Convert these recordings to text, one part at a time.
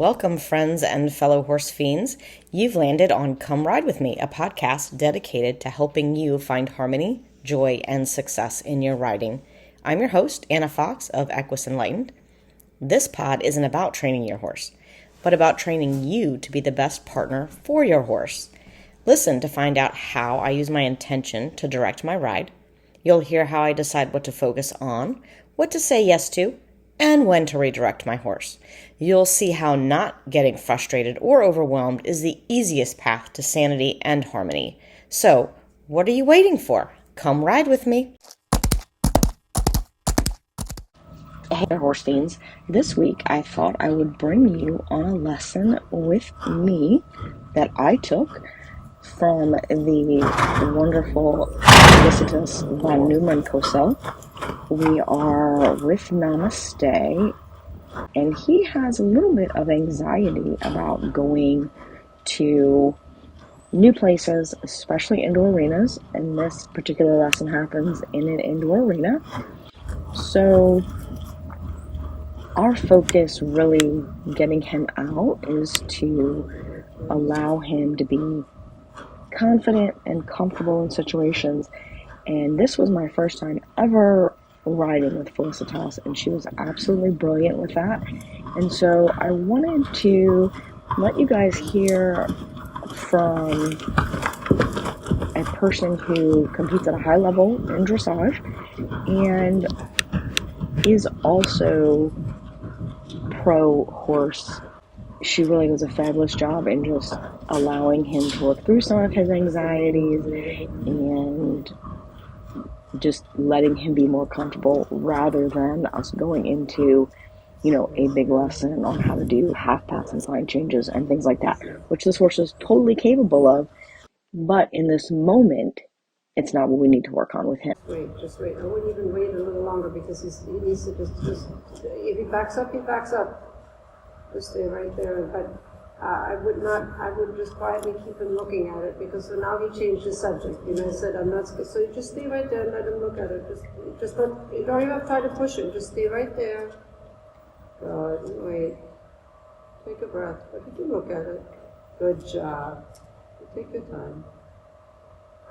Welcome, friends and fellow horse fiends. You've landed on Come Ride With Me, a podcast dedicated to helping you find harmony, joy, and success in your riding. I'm your host, Anna Fox of Equus Enlightened. This pod isn't about training your horse, but about training you to be the best partner for your horse. Listen to find out how I use my intention to direct my ride. You'll hear how I decide what to focus on, what to say yes to, and when to redirect my horse. You'll see how not getting frustrated or overwhelmed is the easiest path to sanity and harmony. So, what are you waiting for? Come ride with me. Hey there, horse fiends. This week I thought I would bring you on a lesson with me that I took from the wonderful Felicitas von-Neumann Cosel. We are with Namaste, and he has a little bit of anxiety about going to new places, especially indoor arenas, and this particular lesson happens in an indoor arena. So our focus really getting him out is to allow him to be confident and comfortable in situations. And this was my first time ever riding with Felicitas, and she was absolutely brilliant with that. And so I wanted to let you guys hear from a person who competes at a high level in dressage and is also pro horse. She really does a fabulous job in just allowing him to work through some of his anxieties and just letting him be more comfortable rather than us going into, a big lesson on how to do half paths and sign changes and things like that, which this horse is totally capable of. But in this moment, it's not what we need to work on with him. Just wait. I wouldn't even wait a little longer because he needs to just if he backs up, he backs up. Just stay right there. But I would just quietly keep him looking at it, because so now he changed the subject. I said, I'm not scared. So you just stay right there and let him look at it. Just you don't even have time to push him. Just stay right there. Good. Wait. Take a breath. What did you look at it? Good job. Take your time.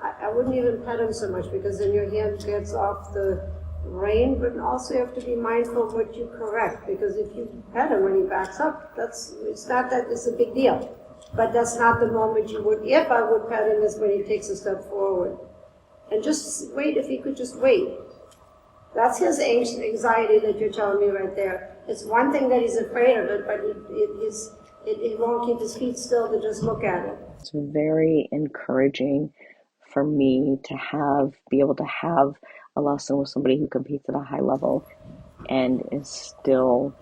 I wouldn't even pet him so much, because then your hand gets off the rein, but also you have to be mindful of what you correct, because if you pet him when he backs up, it's not that it's a big deal. But that's not the moment you would. If I would pet him is when he takes a step forward. And just wait, if he could just wait. That's his anxiety that you're telling me right there. It's one thing that he's afraid of it, but it won't keep his feet still to just look at it. It's very encouraging for me to be able to have a lesson with somebody who competes at a high level and is still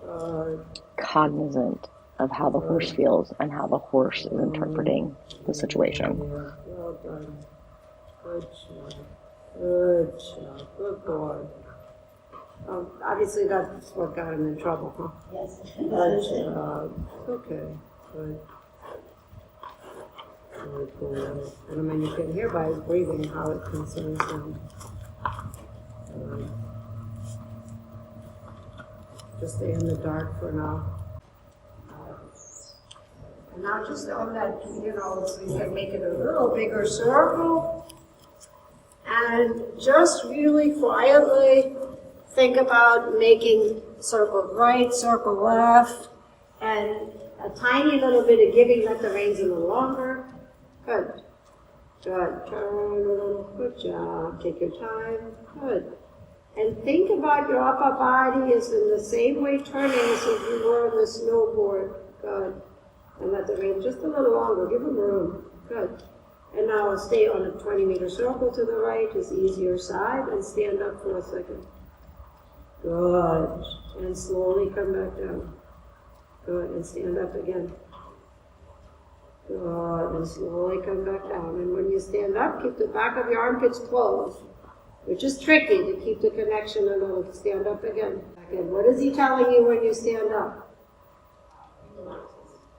cognizant of how the horse feels and how the horse is interpreting the situation. Well done. Good job. Good job. Good boy. Obviously that's what got him in trouble, huh? Yes. Good job. Okay. Good. Good boy. And you can hear by his breathing how it concerns him. Just stay in the dark for now. And now just on that, so you can make it a little bigger circle. And just really quietly think about making circle right, circle left, and a tiny little bit of giving, let the reins a little longer. Good. Good. Turn a little. Good job. Take your time. Good. And think about your upper body is in the same way turning as if you were on the snowboard. Good. And let the rein just a little longer. Give them room. Good. And now stay on a 20-meter circle to the right, his easier side, and stand up for a second. Good. And slowly come back down. Good. And stand up again. Good. And slowly come back down. And when you stand up, keep the back of your armpits closed, which is tricky to keep the connection a little. Stand up again. And what is he telling you when you stand up?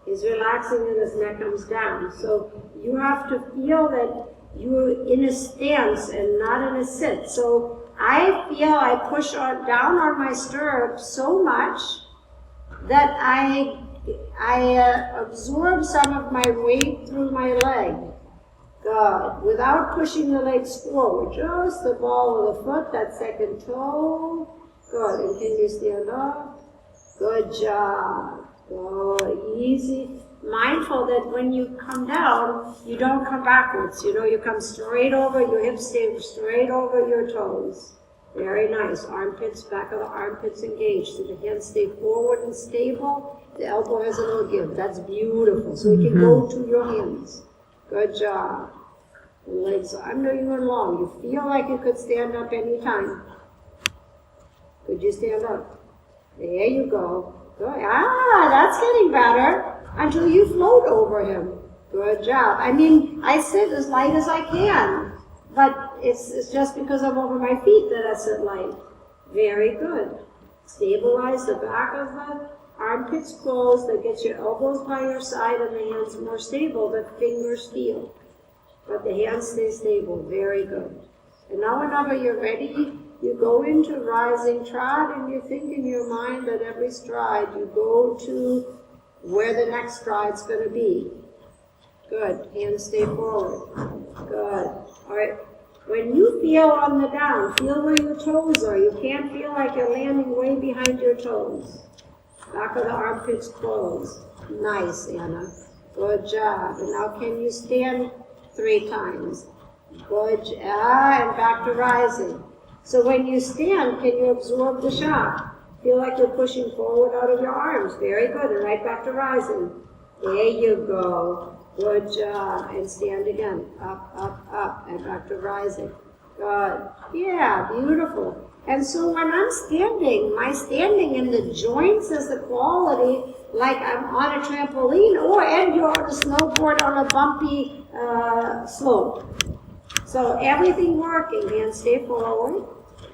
He's relaxing and his neck comes down. So you have to feel that you're in a stance and not in a sit. So I feel I push down on my stirrup so much that I I absorb some of my weight through my leg. Good. Without pushing the legs forward, just the ball of the foot, that second toe. Good. And can you stand up? Good job. Good. Easy. Mindful that when you come down, you don't come backwards. You know, you come straight over, your hips stay straight over your toes. Very nice. Armpits, back of the armpits engaged. So the hands stay forward and stable. The elbow has a little give. That's beautiful. So you can go to your hands. Good job. The legs are under you and long. You feel like you could stand up anytime. Could you stand up? There you go. Good. Ah, that's getting better. Until you float over him. Good job. I mean, I sit as light as I can. But it's just because I'm over my feet that I sit light. Very good. Stabilize the back of the armpits closed. That gets your elbows by your side and the hands more stable. The fingers feel. But the hands stay stable. Very good. And now whenever you're ready, you go into rising trot and you think in your mind that every stride you go to where the next stride's going to be. Good. Hands stay forward. Good. All right. When you feel on the down, feel where your toes are. You can't feel like you're landing way behind your toes. Back of the armpits closed. Nice, Anna. Good job. And now can you stand 3 times? Good job. And back to rising. So when you stand, can you absorb the shock? Feel like you're pushing forward out of your arms. Very good. And right back to rising. There you go. Good job. And stand again. Up, up, up. And back to rising. Good. Yeah, beautiful. And so when I'm standing, my standing in the joints is the quality like I'm on a trampoline and you're on a snowboard on a bumpy slope. So everything working. Hands stay forward.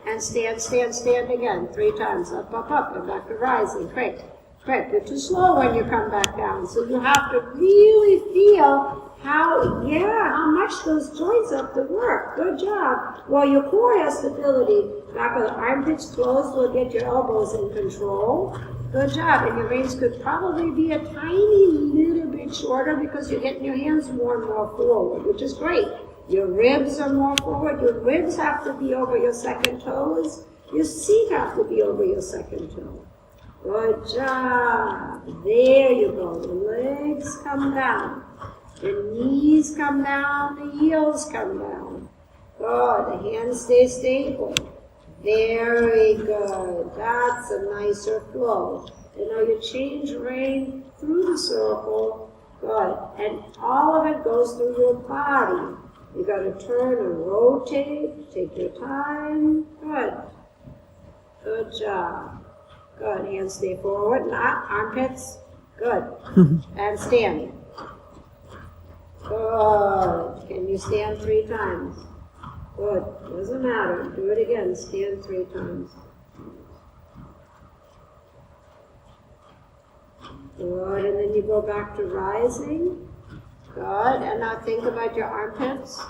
And stand, stand, stand again. 3 times. Up, up, up. And back to rising. Great. Great. You're too slow when you come back down. So you have to really feel how much those joints have to work. Good job. Well, your core has stability. Back of the armpits closed will get your elbows in control. Good job. And your reins could probably be a tiny little bit shorter because you're getting your hands more and more forward, which is great. Your ribs are more forward. Your ribs have to be over your second toes. Your feet have to be over your second toe. Good job. There you go. The legs come down. The knees come down. The heels come down. Good. The hands stay stable. Very good. That's a nicer flow. And now you change rein through the circle. Good. And all of it goes through your body. You got to turn and rotate. Take your time. Good. Good job. Good. Hands stay forward and up. Armpits. Good. And stand. Good. Can you stand 3 times? Good. Doesn't matter. Do it again. Stand 3 times. Good. And then you go back to rising. Good. And now think about your armpits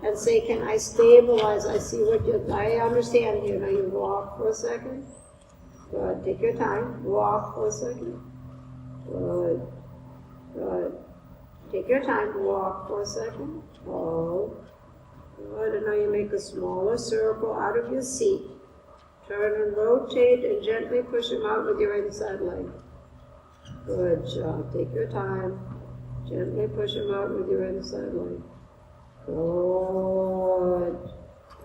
and say, can I stabilize? I see what I understand here. Now you walk for a second. Good. Take your time. Walk for a second. Good. Good. Take your time. Walk for a second. Hold. Good. And now you make a smaller circle out of your seat. Turn and rotate and gently push them out with your inside leg. Good job. Take your time. Gently push them out with your inside leg. Good.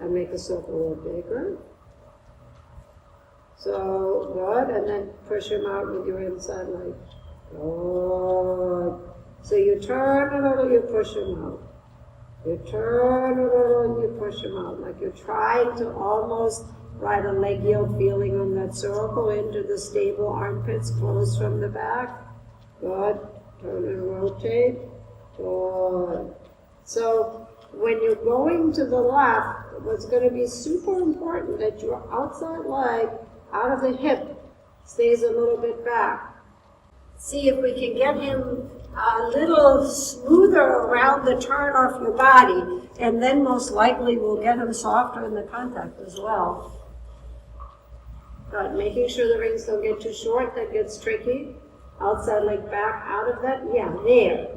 And make a circle a little bigger. So, good. And then push them out with your inside leg. Good. So you turn a little, you push them out. You turn a little and you push them out. Like you're trying to almost ride a leg yield feeling on that circle into the stable armpits closed from the back. Good. Turn and rotate. Good. So when you're going to the left, what's going to be super important that your outside leg out of the hip stays a little bit back. See if we can get him a little smoother around the turn off your body, and then most likely we'll get him softer in the contact as well. Good. Making sure the reins don't get too short, that gets tricky. Outside leg back out of that. Yeah, there.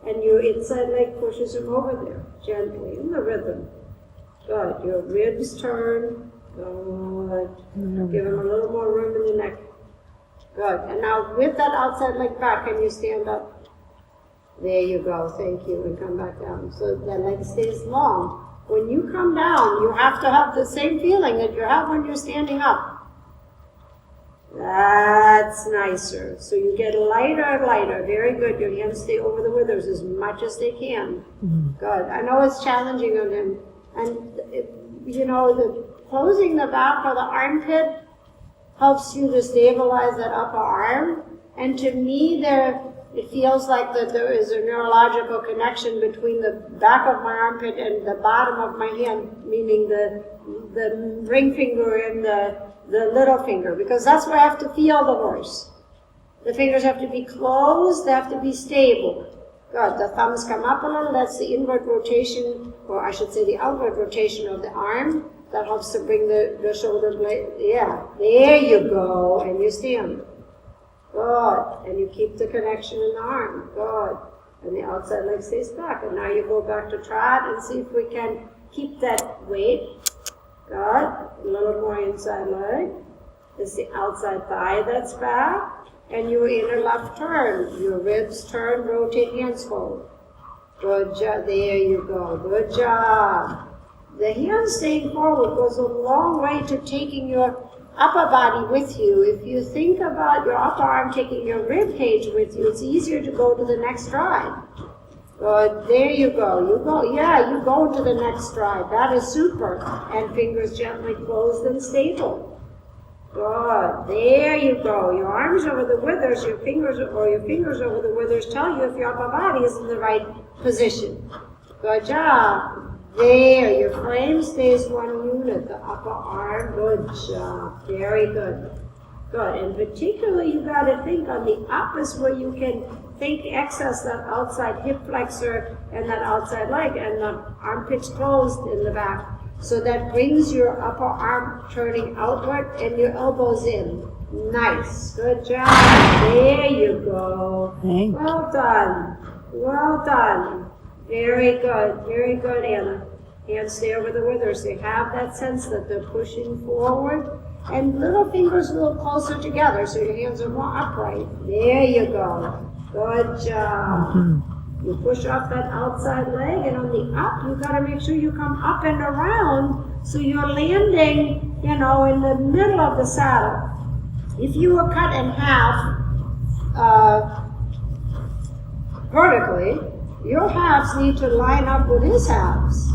And your inside leg pushes him over there, gently, in the rhythm. Good. Your ribs turn. Good. Give him a little more room in the neck. Good. And now with that outside leg back, can you stand up? There you go. Thank you. And come back down. So that leg stays long. When you come down, you have to have the same feeling that you have when you're standing up. That's nicer. So you get lighter and lighter. Very good. Your hands stay over the withers as much as they can. Good. I know it's challenging on him. And, the closing the back of the armpit helps you to stabilize that upper arm. And to me, it feels like that there is a neurological connection between the back of my armpit and the bottom of my hand, meaning the ring finger and the little finger, because that's where I have to feel the horse. The fingers have to be closed, they have to be stable. Good. The thumbs come up a little, that's the inward rotation, or I should say the outward rotation of the arm. That helps to bring the shoulder blade. Yeah, there you go, and you stand. Good. And you keep the connection in the arm. Good. And the outside leg stays back. And now you go back to trot and see if we can keep that weight. Good. A little more inside leg. It's the outside thigh that's back. And your inner left turn. Your ribs turn, rotate, hands forward. Good job. There you go. Good job. The hands staying forward goes a long way to taking your upper body with you. If you think about your upper arm taking your rib cage with you, it's easier to go to the next stride. Good. There you go. You go. Yeah, you go to the next stride. That is super. And fingers gently closed and stable. Good. There you go. Your arms over the withers, your fingers over the withers tell you if your upper body is in the right position. Good job. There, your frame stays one unit, the upper arm. Good job. Very good. Good. And particularly you got to think on the up is where you can think access that outside hip flexor and that outside leg and the armpits closed in the back. So that brings your upper arm turning outward and your elbows in. Nice. Good job. There you go. Thanks. Well done. Well done. Very good, Anna. Hands stay over the withers. They have that sense that they're pushing forward. And little fingers a little closer together so your hands are more upright. There you go. Good job. You push off that outside leg, and on the up, you got to make sure you come up and around so you're landing, in the middle of the saddle. If you were cut in half vertically, your halves need to line up with his halves.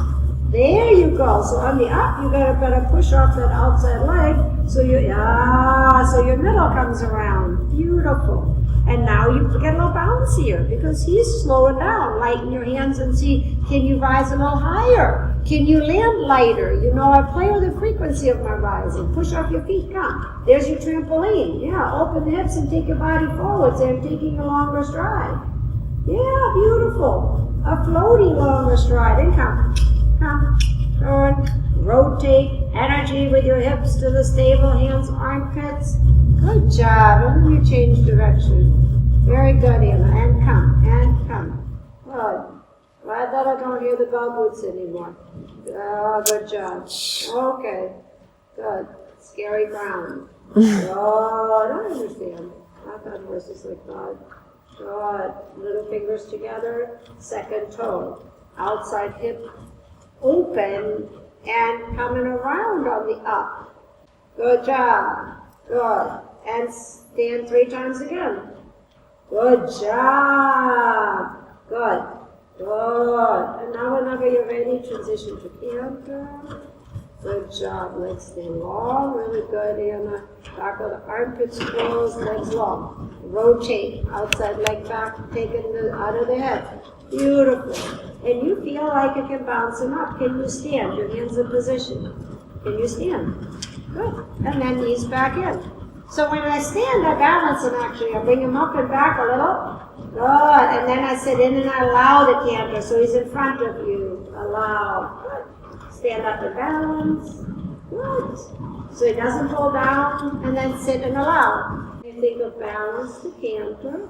There you go. So on the up, you gotta better push off that outside leg so your middle comes around. Beautiful. And now you get a little bouncier because he's slowing down. Lighten your hands and see, can you rise a little higher? Can you land lighter? I play with the frequency of my rising. Push off your feet, come. There's your trampoline. Yeah, open the hips and take your body forward. So I'm taking a longer stride. Yeah, beautiful. A floating longer stride. And come, turn, rotate, energy with your hips to the stable, hands, armpits. Good job. And then you change direction. Very good, Anna. And come. Good. Glad that I don't hear the bell boots anymore. Oh, good job. Okay. Good. Scary ground. Oh, I don't understand. I thought horses like that. Good. Little fingers together. Second toe. Outside hip open and coming around on the up. Good job. Good. And stand 3 times again. Good job. Good. Good. And now whenever you're ready, transition to canter. Good job. Legs stay long. Really good, Anna. Back of the armpits closed, legs long. Rotate. Outside leg back, taking out of the head. Beautiful. And you feel like you can bounce him up. Can you stand? Your hands in position. Can you stand? Good. And then knees back in. So when I stand, I balance him actually. I bring him up and back a little. Good. And then I sit in and I allow the canter. So he's in front of you. Allow. Good. Stand up and balance. Good. So he doesn't pull down and then sit and allow. think of balance the canter.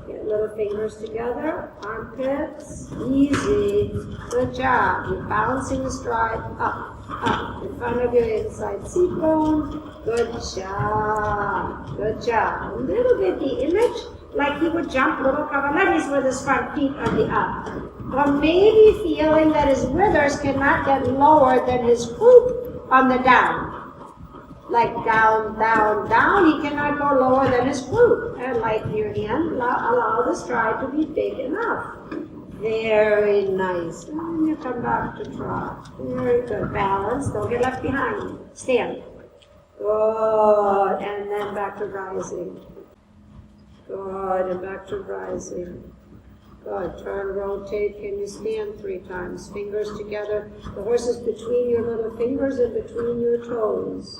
Get little fingers together, armpits, easy. Good job. You're balancing the stride up, in front of your inside seat bone. Good job. Good job. A little bit the image, like he would jump little cavaleris with his front feet on the up. Or maybe feeling that his withers cannot get lower than his croup on the down. Like down, down, down, he cannot go lower than his croup. And like your hand, allow the stride to be big enough. Very nice. And you come back to trot. Very good. Balance. Don't get left behind. Stand. Good. And then back to rising. Good. And back to rising. Good. Try to rotate. Can you stand 3 times? Fingers together. The horse is between your little fingers and between your toes.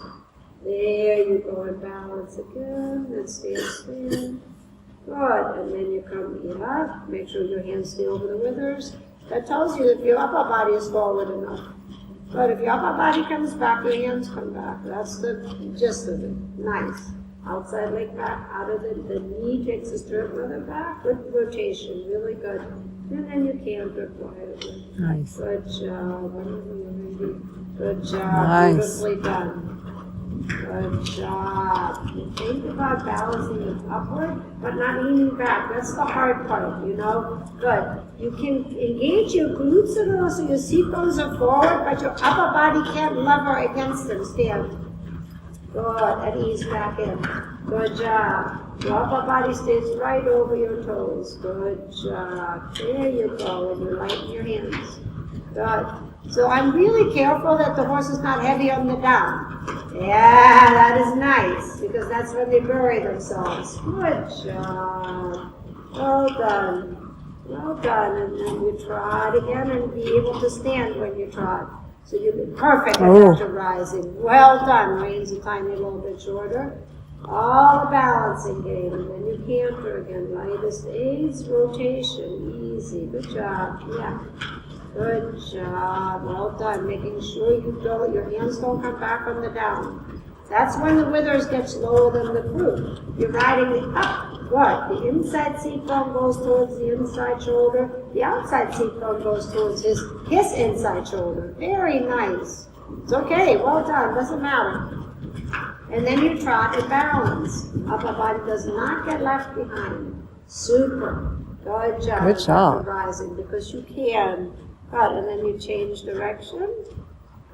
There you go, and balance again, and stand. Good, and then you come up, make sure your hands stay over the withers. That tells you if your upper body is forward enough. But if your upper body comes back, your hands come back. That's the gist of it. Nice. Outside leg back, out of the knee takes the stirrup leather back. Good rotation, really good. And then you canter quietly. Nice. Good job. Good job. Nice. Beautifully done. Good job. You think about balancing it upward, but not leaning back. That's the hard part, you know? Good. You can engage your glutes a little so your seat bones are forward, but your upper body can't lever against them. Stand. Good. And ease back in. Good job. Your upper body stays right over your toes. Good job. There you go. And you lighten your hands. Good. So I'm really careful that the horse is not heavy on the down. Yeah, that is nice, because that's when they bury themselves. Good job. Well done. Well done. And then you trot again and be able to stand when you trot. So you'll be perfect after rising. Well done. Reins a tiny little bit shorter. All a balancing game. And then you canter again. Lightest aids, rotation. Easy. Good job. Yeah. Good job. Well done. Making sure your hands don't come back on the down. That's when the withers gets lower than the croup. You're riding it up. Good. The inside seat bone goes towards the inside shoulder. The outside seat bone goes towards his inside shoulder. Very nice. It's okay. Well done. Doesn't matter. And then you trot and balance. Upper body does not get left behind. Super. Good job. Good job. Rising, because you can. Good, and then you change direction.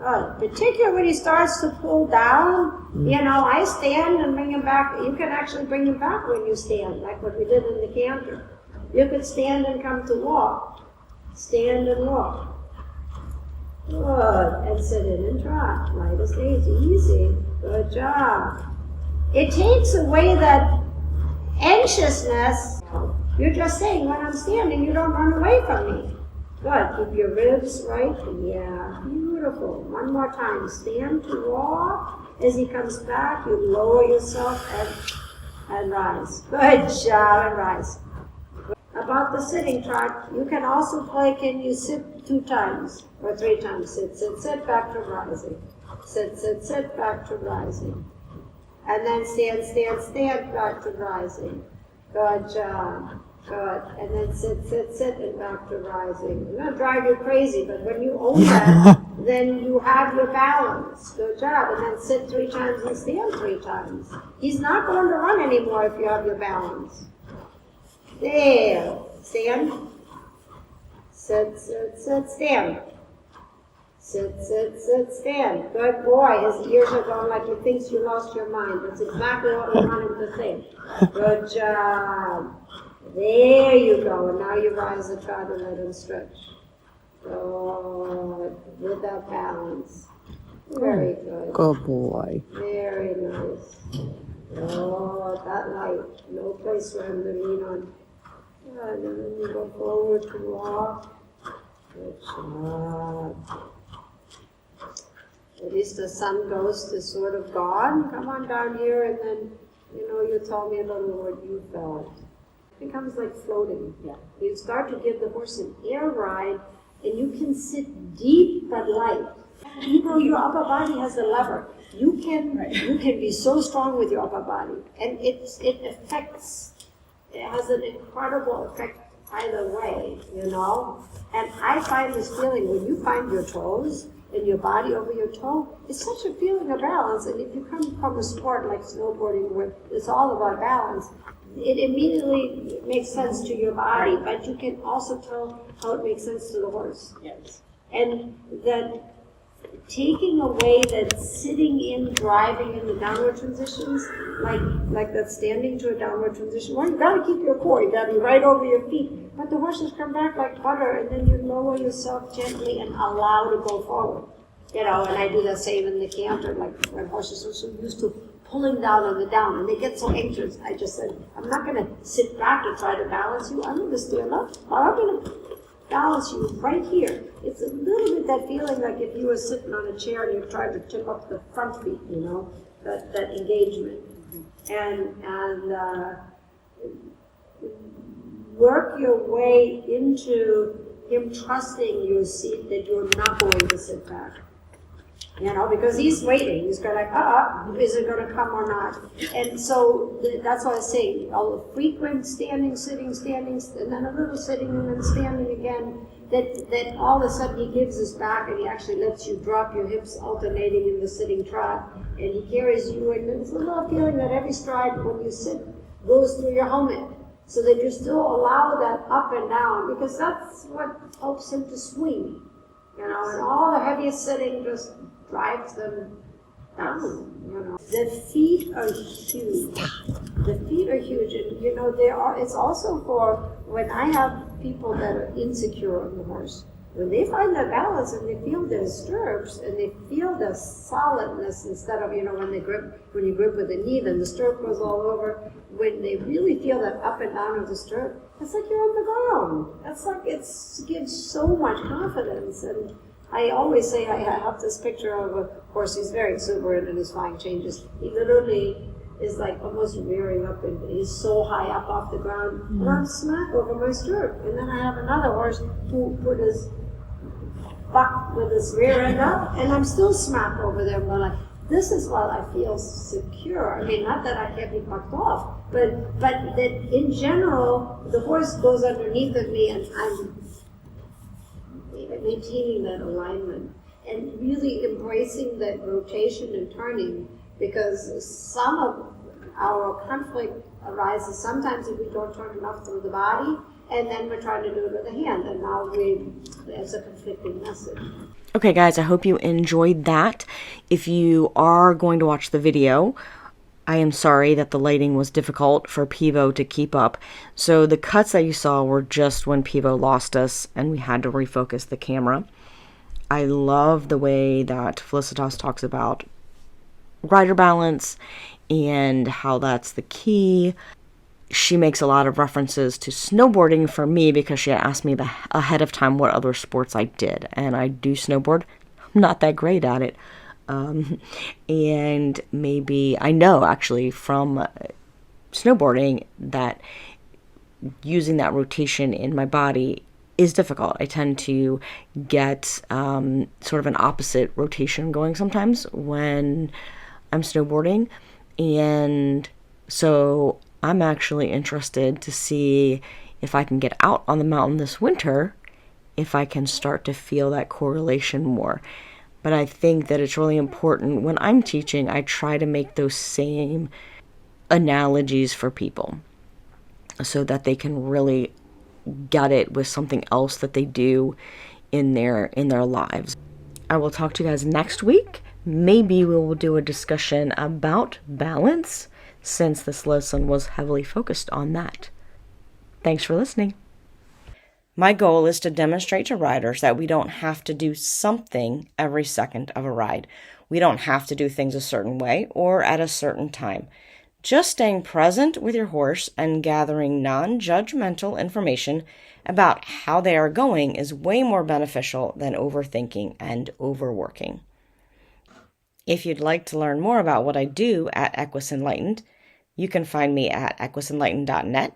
Good. Particularly when he starts to pull down, you know, I stand and bring him back. You can actually bring him back when you stand, like what we did in the canter. You could stand and come to walk. Stand and walk. Good. And sit in and trot. Lightest aids. Easy. Good job. It takes away that anxiousness. You're just saying, when I'm standing, you don't run away from me. Good. Keep your ribs right. Yeah. Beautiful. One more time. Stand to walk. As he comes back, you lower yourself and rise. Good job. And rise. About the sitting trot, you can also play, can you sit 2 times or 3 times? Sit, sit, sit, back to rising. Sit, sit, sit, back to rising. And then stand, stand, stand, back to rising. Good job. Good. And then sit, sit, sit, and back to rising. It's going to drive you crazy, but when you own that, then you have your balance. Good job. And then sit 3 times and stand 3 times. He's not going to run anymore if you have your balance. There. Stand. Sit, sit, sit, stand. Sit, sit, sit, stand. Good boy. His ears are going like he thinks you lost your mind. That's exactly what we want him to think. Good job. There you go. And now you rise the trot and let him stretch. Good. With that balance. Very good. Good boy. Very nice. Oh, that light. No place for him to lean on. Good. And then you go forward to walk. Good job. At least the sun ghost is sort of gone. Come on down here and then, you tell me a little what you felt. It becomes like floating. Yeah. You start to give the horse an air ride, and you can sit deep but light. You know, your upper body has a lever. You can be so strong with your upper body, and it has an incredible effect either way, you know. And I find this feeling when you find your toes and your body over your toe, it's such a feeling of balance. And if you come from a sport like snowboarding where it's all about balance, it immediately makes sense to your body, but you can also tell how it makes sense to the horse. Yes. And that taking away that sitting in, driving in the downward transitions, like that standing to a downward transition, well, you gotta keep your core, you gotta be right over your feet, but the horses come back like butter, and then you lower yourself gently and allow to go forward. You know, and I do the same in the canter, like when horses are so used to pulling down on the down, and they get so anxious. I just said, I'm not gonna sit back and try to balance you, I'm gonna stand up, or I'm gonna balance you right here. It's a little bit that feeling like if you were sitting on a chair and you tried to tip up the front feet, you know, that engagement. And work your way into him trusting your seat that you're not going to sit back. You know, because he's waiting. He's going like, is it going to come or not? And so that's what I say. All the frequent standing, sitting, and then a little sitting and then standing again. That all of a sudden he gives us back and he actually lets you drop your hips alternating in the sitting trot. And he carries you, and it's a little feeling that every stride when you sit goes through your helmet. So that you still allow that up and down, because that's what helps him to swing. You know, and all the heaviest sitting just drives them down, you know. The feet are huge. The feet are huge, and you know, it's also for when I have people that are insecure on the horse. When they find their balance and they feel their stirrups and they feel the solidness instead of, you know, when you grip with the knee, then the stirrup goes all over. When they really feel that up and down of the stirrup, it's like you're on the ground. That's like, it gives so much confidence. And I always say, I have this picture of a horse, he's very exuberant in his flying changes. He literally is like almost rearing up, and he's so high up off the ground, and I'm smack over my stirrup. And then I have another horse who put his buck with his rear end up, and I'm still smack over there. I'm like, this is why I feel secure. I mean, not that I can't be bucked off, but that in general, the horse goes underneath of me, and I'm maintaining that alignment and really embracing that rotation and turning, because some of our conflict arises sometimes if we don't turn enough through the body, and then we're trying to do it with the hand, and now it's a conflicting message. Okay guys, I hope you enjoyed that. If you are going to watch the video, I am sorry that the lighting was difficult for Pivo to keep up. So the cuts that you saw were just when Pivo lost us and we had to refocus the camera. I love the way that Felicitas talks about rider balance and how that's the key. She makes a lot of references to snowboarding for me because she asked me ahead of time what other sports I did. And I do snowboard. I'm not that great at it. And maybe I know actually from snowboarding that using that rotation in my body is difficult. I tend to get sort of an opposite rotation going sometimes when I'm snowboarding. And so I'm actually interested to see if I can get out on the mountain this winter, if I can start to feel that correlation more. But I think that it's really important when I'm teaching, I try to make those same analogies for people so that they can really get it with something else that they do in their lives. I will talk to you guys next week. Maybe we will do a discussion about balance, since this lesson was heavily focused on that. Thanks for listening. My goal is to demonstrate to riders that we don't have to do something every second of a ride. We don't have to do things a certain way or at a certain time. Just staying present with your horse and gathering non-judgmental information about how they are going is way more beneficial than overthinking and overworking. If you'd like to learn more about what I do at Equus Enlightened, you can find me at equisenlightened.net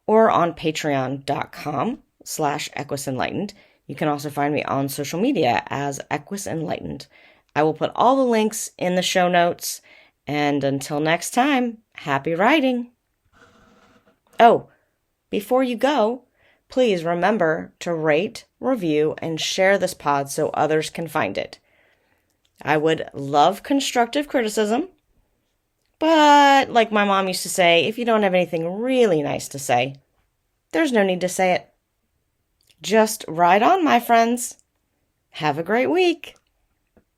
or on patreon.com/equisenlightened. You can also find me on social media as Equus Enlightened. I will put all the links in the show notes. And until next time, happy writing. Oh, before you go, please remember to rate, review, and share this pod so others can find it. I would love constructive criticism, but like my mom used to say, if you don't have anything really nice to say, there's no need to say it. Just ride on, my friends. Have a great week.